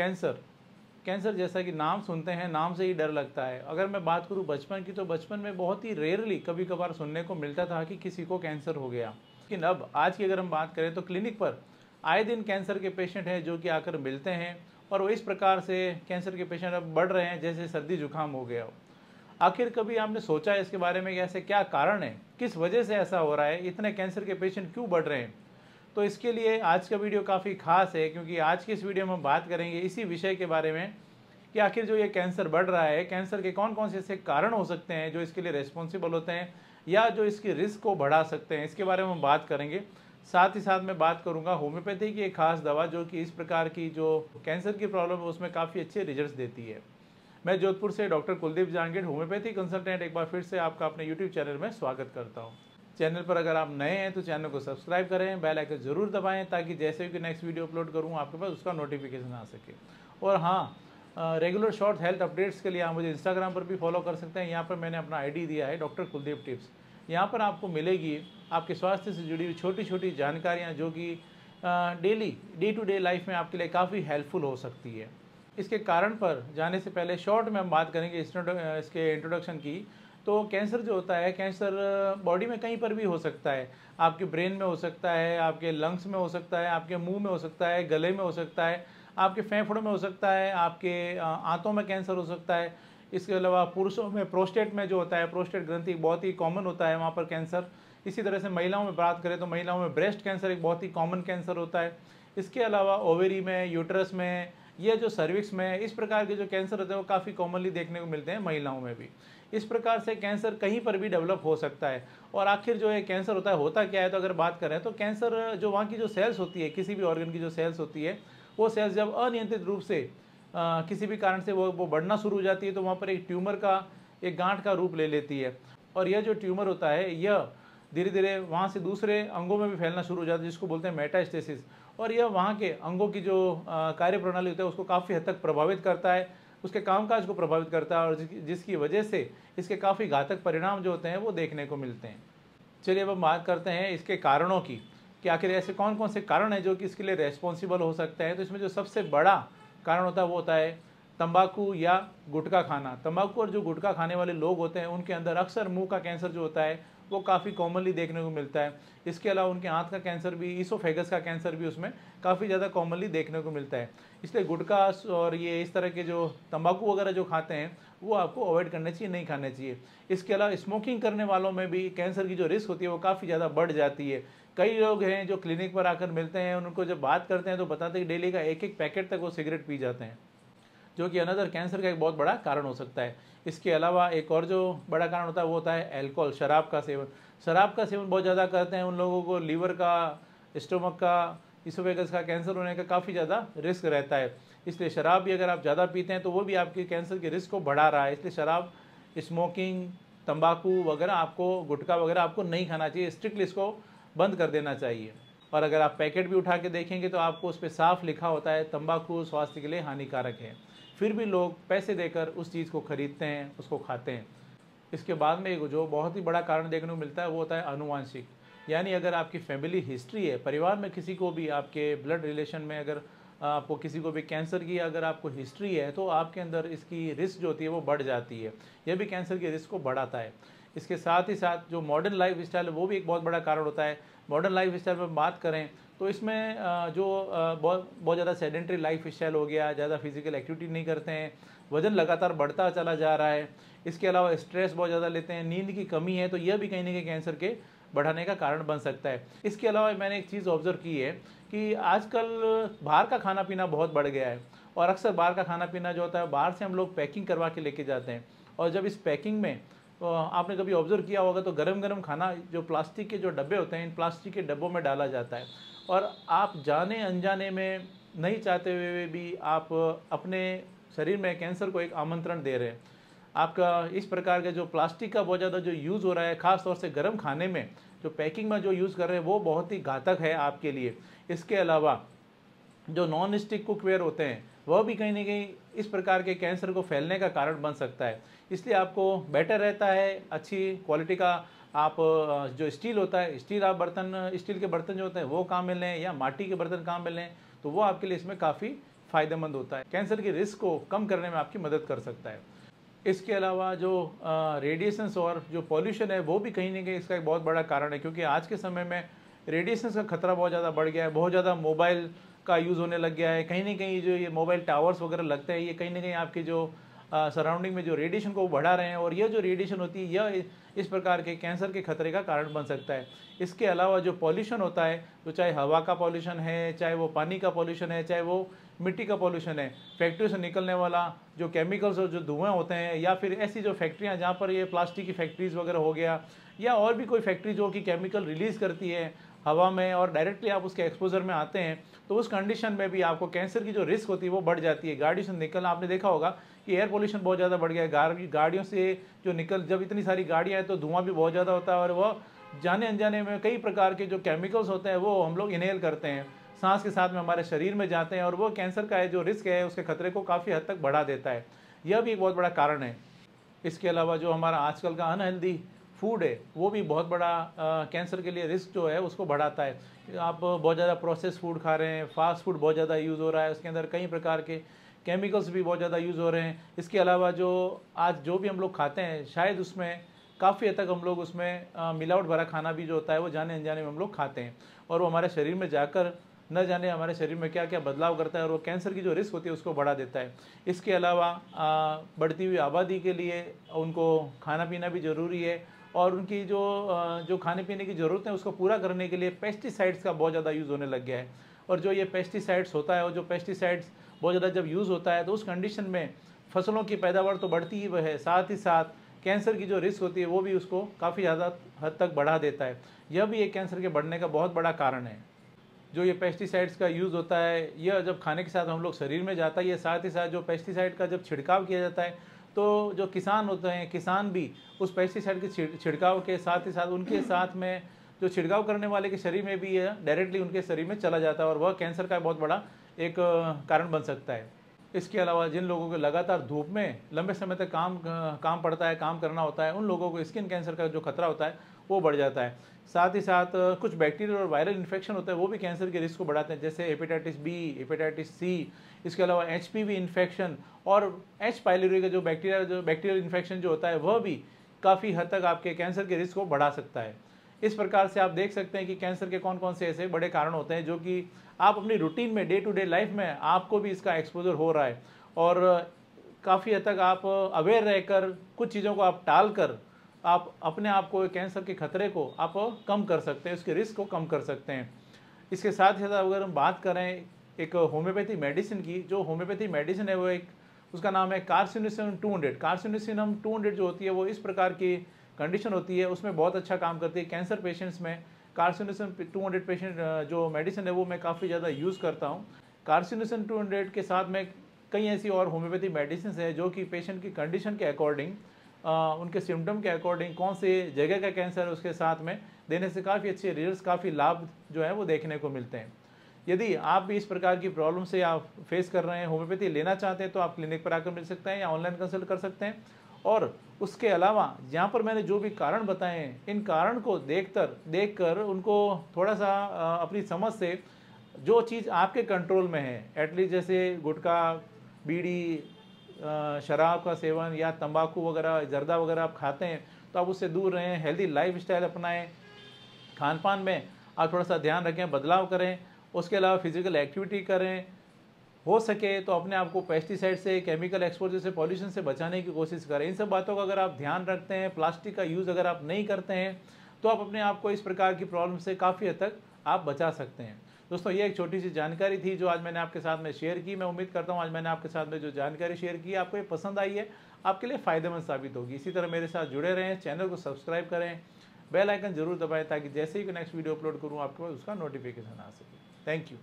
Cancer cancer जैसा कि नाम सुनते हैं, नाम से ही डर लगता है। अगर मैं बात करूं बचपन की, तो बचपन में बहुत ही रेयरली कभी कभार सुनने को मिलता था कि किसी को कैंसर हो गया। लेकिन अब आज की अगर हम बात करें तो क्लिनिक पर आए दिन कैंसर के पेशेंट हैं जो कि आकर मिलते हैं, और वो इस प्रकार से कैंसर के पेशेंट अब बढ़ रहे हैं जैसे सर्दी जुकाम हो गया हो। आखिर कभी आपने सोचा है इसके बारे में कि ऐसे क्या कारण है, किस वजह से ऐसा हो रहा है, इतने कैंसर के पेशेंट क्यों बढ़ रहे हैं? तो इसके लिए आज का वीडियो काफ़ी खास है, क्योंकि आज की इस वीडियो में हम बात करेंगे इसी विषय के बारे में कि आखिर जो ये कैंसर बढ़ रहा है, कैंसर के कौन कौन से ऐसे कारण हो सकते हैं जो इसके लिए रिस्पॉन्सिबल होते हैं या जो इसकी रिस्क को बढ़ा सकते हैं, इसके बारे में हम बात करेंगे। साथ ही साथ मैं बात करूंगा होम्योपैथी की एक खास दवा जो कि इस प्रकार की जो कैंसर की प्रॉब्लम है उसमें काफ़ी अच्छे रिजल्ट देती है। मैं जोधपुर से doctor Kuldeep Jahangir, homeopathy consultant, एक बार फिर से आपका अपने यूट्यूब चैनल में स्वागत करता हूं। चैनल पर अगर आप नए हैं तो चैनल को सब्सक्राइब करें, बेल आइकन जरूर दबाएं ताकि जैसे भी नेक्स्ट वीडियो अपलोड करूं आपके पास उसका नोटिफिकेशन आ सके। और हाँ, रेगुलर शॉर्ट हेल्थ अपडेट्स के लिए आप मुझे इंस्टाग्राम पर भी फॉलो कर सकते हैं। यहाँ पर मैंने अपना आईडी दिया है डॉक्टर कुलदीप टिप्स। यहाँ पर आपको मिलेगी आपके स्वास्थ्य से जुड़ी हुई छोटी छोटी जानकारियाँ जो कि daily day to day life में आपके लिए काफ़ी हेल्पफुल हो सकती है। इसके कारण पर जाने से पहले शॉर्ट में हम बात करेंगे इसके इंट्रोडक्शन की। तो कैंसर जो होता है, कैंसर बॉडी में कहीं पर भी हो सकता है। आपके ब्रेन में हो सकता है, आपके लंग्स में हो सकता है, आपके मुंह में हो सकता है, गले में हो सकता है, आपके फेफड़ों में हो सकता है, आपके आंतों में कैंसर हो सकता है। इसके अलावा पुरुषों में प्रोस्टेट में जो होता है, प्रोस्टेट ग्रंथि बहुत ही कॉमन होता है वहाँ पर कैंसर। इसी तरह से महिलाओं में बात करें तो महिलाओं में ब्रेस्ट कैंसर एक बहुत ही कॉमन कैंसर होता है। इसके अलावा ओवेरी में, यूट्रस में, ये जो सर्विक्स में, इस प्रकार के जो कैंसर होते हैं वो काफ़ी कॉमनली देखने को मिलते हैं महिलाओं में भी। इस प्रकार से कैंसर कहीं पर भी डेवलप हो सकता है। और आखिर जो है कैंसर होता क्या है, तो अगर बात करें तो कैंसर जो वहाँ की जो सेल्स होती है, किसी भी ऑर्गन की जो सेल्स होती है, वो सेल्स जब अनियंत्रित रूप से किसी भी कारण से वो बढ़ना शुरू हो जाती है तो वहाँ पर एक ट्यूमर का, एक गांठ का रूप ले लेती है। और यह जो ट्यूमर होता है यह धीरे धीरे वहाँ से दूसरे अंगों में भी फैलना शुरू हो जाता है, जिसको बोलते हैं मेटास्टेसिस। और यह वहाँ के अंगों की जो कार्य प्रणाली होती है उसको काफ़ी हद तक प्रभावित करता है, उसके कामकाज को प्रभावित करता है, और जिसकी वजह से इसके काफ़ी घातक परिणाम जो होते हैं वो देखने को मिलते हैं। चलिए अब हम बात करते हैं इसके कारणों की, कि आखिर ऐसे कौन कौन से कारण हैं जो कि इसके लिए रेस्पॉन्सिबल हो सकते हैं। तो इसमें जो सबसे बड़ा कारण होता है वो होता है तंबाकू या गुटखा खाना। तंबाकू और जो गुटखा खाने वाले लोग होते हैं उनके अंदर अक्सर मुंह का कैंसर जो होता है वो काफ़ी कॉमनली देखने को मिलता है। इसके अलावा उनके हाथ का कैंसर भी, ईसोफेगस का कैंसर भी उसमें काफ़ी ज़्यादा कॉमनली देखने को मिलता है। इसलिए गुटखा और ये इस तरह के जो तंबाकू वगैरह जो खाते हैं वो आपको अवॉइड करने चाहिए, नहीं खाने चाहिए। इसके अलावा स्मोकिंग करने वालों में भी कैंसर की जो रिस्क होती है वो काफ़ी ज़्यादा बढ़ जाती है। कई लोग हैं जो क्लिनिक पर आकर मिलते हैं, उनको जब बात करते हैं तो बताते हैं कि डेली का एक एक पैकेट तक वो सिगरेट पी जाते हैं, जो कि अनदर कैंसर का एक बहुत बड़ा कारण हो सकता है। इसके अलावा एक और जो बड़ा कारण होता है वो होता है अल्कोहल, शराब का सेवन। शराब का सेवन बहुत ज़्यादा करते हैं उन लोगों को लीवर का, स्टोमक का, इसोफेगस का कैंसर होने का काफ़ी ज़्यादा रिस्क रहता है। इसलिए शराब भी अगर आप ज़्यादा पीते हैं तो वो भी आपके कैंसर के रिस्क को बढ़ा रहा है। इसलिए शराब, स्मोकिंग, तंबाकू वगैरह आपको, गुटखा वगैरह आपको नहीं खाना चाहिए, स्ट्रिक्टली इसको बंद कर देना चाहिए। और अगर आप पैकेट भी उठा के देखेंगे तो आपको उस पर साफ लिखा होता है तंबाकू स्वास्थ्य के लिए हानिकारक है, फिर भी लोग पैसे देकर उस चीज़ को खरीदते हैं, उसको खाते हैं। इसके बाद में एक जो बहुत ही बड़ा कारण देखने को मिलता है वो होता है अनुवांशिक। यानी अगर आपकी फैमिली हिस्ट्री है, परिवार में किसी को भी, आपके ब्लड रिलेशन में अगर आपको किसी को भी कैंसर की अगर आपको हिस्ट्री है तो आपके अंदर इसकी रिस्क जो होती है वो बढ़ जाती है। यह भी कैंसर के रिस्क को बढ़ाता है। इसके साथ ही साथ जो मॉडर्न लाइफ स्टाइल है वो भी एक बहुत बड़ा कारण होता है। मॉडर्न लाइफ स्टाइल में बात करें तो इसमें जो बहुत ज़्यादा सेडेंट्री लाइफ स्टाइल हो गया, ज़्यादा फिजिकल एक्टिविटी नहीं करते हैं, वज़न लगातार बढ़ता चला जा रहा है। इसके अलावा स्ट्रेस बहुत ज़्यादा लेते हैं, नींद की कमी है, तो यह भी कहीं ना कहीं कैंसर के बढ़ाने का कारण बन सकता है। इसके अलावा मैंने एक चीज़ ऑब्जर्व की है कि आजकल बाहर का खाना पीना बहुत बढ़ गया है, और अक्सर बाहर का खाना पीना जो होता है बाहर से हम लोग पैकिंग करवा के लेके जाते हैं, और जब इस पैकिंग में आपने कभी ऑब्जर्व किया होगा तो गरम गरम खाना जो प्लास्टिक के जो डब्बे होते हैं, इन प्लास्टिक के डब्बों में डाला जाता है, और आप जाने अनजाने में नहीं चाहते हुए भी आप अपने शरीर में कैंसर को एक आमंत्रण दे रहे हैं। आपका इस प्रकार का जो प्लास्टिक का बहुत ज़्यादा जो यूज़ हो रहा है, ख़ास तौर से गर्म खाने में जो पैकिंग में जो यूज़ कर रहे हैं वो बहुत ही घातक है आपके लिए। इसके अलावा जो नॉन स्टिक कुकवेयर होते हैं वह भी कहीं ना कहीं इस प्रकार के कैंसर को फैलने का कारण बन सकता है। इसलिए आपको बेटर रहता है अच्छी क्वालिटी का आप जो स्टील होता है, स्टील आप बर्तन, स्टील के बर्तन जो होते हैं वो काम में लें, या माटी के बर्तन काम में लें, तो वो आपके लिए इसमें काफ़ी फ़ायदेमंद होता है, कैंसर के रिस्क को कम करने में आपकी मदद कर सकता है। इसके अलावा जो रेडिएशंस और जो पॉल्यूशन है वो भी कहीं ना कहीं इसका एक बहुत बड़ा कारण है, क्योंकि आज के समय में रेडिएशंस का खतरा बहुत ज़्यादा बढ़ गया है। बहुत ज़्यादा मोबाइल का यूज़ होने लग गया है। कहीं ना कहीं जो ये मोबाइल टावर्स वगैरह लगते हैं, ये कहीं ना कहीं आपके जो सराउंडिंग में जो रेडिएशन को बढ़ा रहे हैं, और यह जो रेडिएशन होती है यह इस प्रकार के कैंसर के खतरे का कारण बन सकता है। इसके अलावा जो पॉल्यूशन होता है, तो चाहे हवा का पॉल्यूशन है, चाहे वो पानी का पॉल्यूशन है, चाहे वो मिट्टी का पॉल्यूशन है, फैक्ट्री से निकलने वाला जो केमिकल्स और जो धुएँ होते हैं, या फिर ऐसी जो फैक्ट्रियाँ जहाँ पर ये प्लास्टिक की फैक्ट्रीज़ वगैरह हो गया, या और भी कोई फैक्ट्री जो कि केमिकल रिलीज़ करती है हवा में और डायरेक्टली आप उसके एक्सपोजर में आते हैं, तो उस कंडीशन में भी आपको कैंसर की जो रिस्क होती है वो बढ़ जाती है। गाड़ी से निकलना, आपने देखा होगा कि एयर पोल्यूशन बहुत ज़्यादा बढ़ गया है। गाड़ियों से जो जब इतनी सारी गाड़ियाँ हैं तो धुआं भी बहुत ज़्यादा होता है, और वह जाने अनजाने में कई प्रकार के जो केमिकल्स होते हैं वो हम लोग इनहेल करते हैं, सांस के साथ में हमारे शरीर में जाते हैं, और वो कैंसर का जो रिस्क है उसके खतरे को काफ़ी हद तक बढ़ा देता है। यह भी एक बहुत बड़ा कारण है। इसके अलावा जो हमारा आजकल का अनहेल्दी फूड है वो भी बहुत बड़ा कैंसर के लिए रिस्क जो है उसको बढ़ाता है। आप बहुत ज़्यादा प्रोसेस फूड खा रहे हैं, फास्ट फूड बहुत ज़्यादा यूज़ हो रहा है, उसके अंदर कई प्रकार के केमिकल्स भी बहुत ज़्यादा यूज़ हो रहे हैं। इसके अलावा जो आज जो भी हम लोग खाते हैं, शायद उसमें काफ़ी हद तक हम लोग उसमें मिलावट भरा खाना भी जो होता है वो जाने अनजाने में हम लोग खाते हैं, और वो हमारे शरीर में जाकर न जाने हमारे शरीर में क्या क्या बदलाव करता है, और वो कैंसर की जो रिस्क होती है उसको बढ़ा देता है। इसके अलावा बढ़ती हुई आबादी के लिए उनको खाना पीना भी ज़रूरी है, और उनकी जो खाने पीने की ज़रूरत है उसको पूरा करने के लिए पेस्टिसाइड्स का बहुत ज़्यादा यूज़ होने लग गया है। और जो ये पेस्टिसाइड्स होता है, और जो पेस्टिसाइड्स बहुत ज़्यादा जब यूज़ होता है तो उस कंडीशन में फसलों की पैदावार तो बढ़ती ही वह है, साथ ही साथ कैंसर की जो रिस्क होती है वो भी उसको काफ़ी ज़्यादा हद तक बढ़ा देता है। यह भी एक कैंसर के बढ़ने का बहुत बड़ा कारण है। जो ये पेस्टिसाइड्स का यूज़ होता है, यह जब खाने के साथ हम लोग शरीर में जाता है, ये साथ ही साथ जो पेस्टिसाइड का जब छिड़काव किया जाता है, तो जो किसान होते हैं, किसान भी उस पेस्टिसाइड के छिड़काव के साथ ही साथ उनके साथ में जो छिड़काव करने वाले के शरीर में भी यह डायरेक्टली उनके शरीर में चला जाता है, और वह कैंसर का बहुत बड़ा एक कारण बन सकता है। इसके अलावा जिन लोगों को लगातार धूप में लंबे समय तक काम पड़ता है, काम करना होता है, उन लोगों को स्किन कैंसर का जो खतरा होता है वो बढ़ जाता है। साथ ही साथ कुछ बैक्टीरियल और वायरल इन्फेक्शन होता है वो भी कैंसर के रिस्क को बढ़ाते हैं, जैसे हेपेटाइटिस बी, हेपेटाइटिस सी। इसके अलावा HPV इन्फेक्शन और H. पाइलोरी का जो बैक्टीरियल इन्फेक्शन जो होता है वह भी काफ़ी हद तक आपके कैंसर के रिस्क को बढ़ा सकता है। इस प्रकार से आप देख सकते हैं कि कैंसर के कौन कौन से ऐसे बड़े कारण होते हैं जो कि आप अपनी रूटीन में, डे टू डे लाइफ में आपको भी इसका एक्सपोजर हो रहा है, और काफ़ी हद तक आप अवेयर रहकर कुछ चीज़ों को आप टाल कर आप अपने आप को कैंसर के खतरे को आप कम कर सकते हैं, उसके रिस्क को कम कर सकते हैं। इसके साथ ही साथ अगर हम बात करें एक होम्योपैथी मेडिसिन की, जो होम्योपैथी मेडिसिन है वो एक उसका नाम है कार्सिनोसिन 200। कार्सिनोसिन 200 जो होती है वो इस प्रकार की कंडीशन होती है, उसमें बहुत अच्छा काम करती है। कैंसर पेशेंट्स में कार्सिनोसिन 200 पेशेंट जो मेडिसिन है वो मैं काफ़ी ज़्यादा यूज़ करता हूँ। कार्सिनोसिन 200 के साथ में कई ऐसी और होम्योपैथी मेडिसिन है जो कि पेशेंट की कंडीशन के अकॉर्डिंग, उनके सिम्टम के अकॉर्डिंग, कौन से जगह का कैंसर है उसके साथ में देने से काफ़ी अच्छे रिजल्ट, काफ़ी लाभ जो है वो देखने को मिलते हैं। यदि आप भी इस प्रकार की प्रॉब्लम से आप फेस कर रहे हैं, होम्योपैथी लेना चाहते हैं, तो आप क्लिनिक पर आकर मिल सकते हैं या ऑनलाइन कंसल्ट कर सकते हैं। और उसके अलावा यहाँ पर मैंने जो भी कारण बताए हैं, इन कारण को देखकर उनको थोड़ा सा अपनी समझ से जो चीज़ आपके कंट्रोल में है, एटलीस्ट जैसे गुटखा, बीड़ी, शराब का सेवन या तंबाकू वगैरह, जर्दा वगैरह आप खाते हैं तो आप उससे दूर रहें, हेल्दी लाइफस्टाइल अपनाएं, खान पान में आप थोड़ा सा ध्यान रखें, बदलाव करें। उसके अलावा फिजिकल एक्टिविटी करें, हो सके तो अपने आप को पेस्टिसाइड से, केमिकल एक्सपोजर से, पॉल्यूशन से बचाने की कोशिश करें। इन सब बातों का अगर आप ध्यान रखते हैं, प्लास्टिक का यूज़ अगर आप नहीं करते हैं, तो आप अपने आप को इस प्रकार की प्रॉब्लम से काफ़ी हद तक आप बचा सकते हैं। दोस्तों, ये एक छोटी सी जानकारी थी जो आज मैंने आपके साथ में शेयर की। मैं उम्मीद करता हूँ आज मैंने आपके साथ में जो जानकारी शेयर की आपको ये पसंद आई है, आपके लिए फ़ायदेमंद साबित होगी। इसी तरह मेरे साथ जुड़े रहें, चैनल को सब्सक्राइब करें, बेल आइकन जरूर दबाएं ताकि जैसे ही नेक्स्ट वीडियो अपलोड करूँ आपके पास उसका नोटिफिकेशन आ सके। Thank you.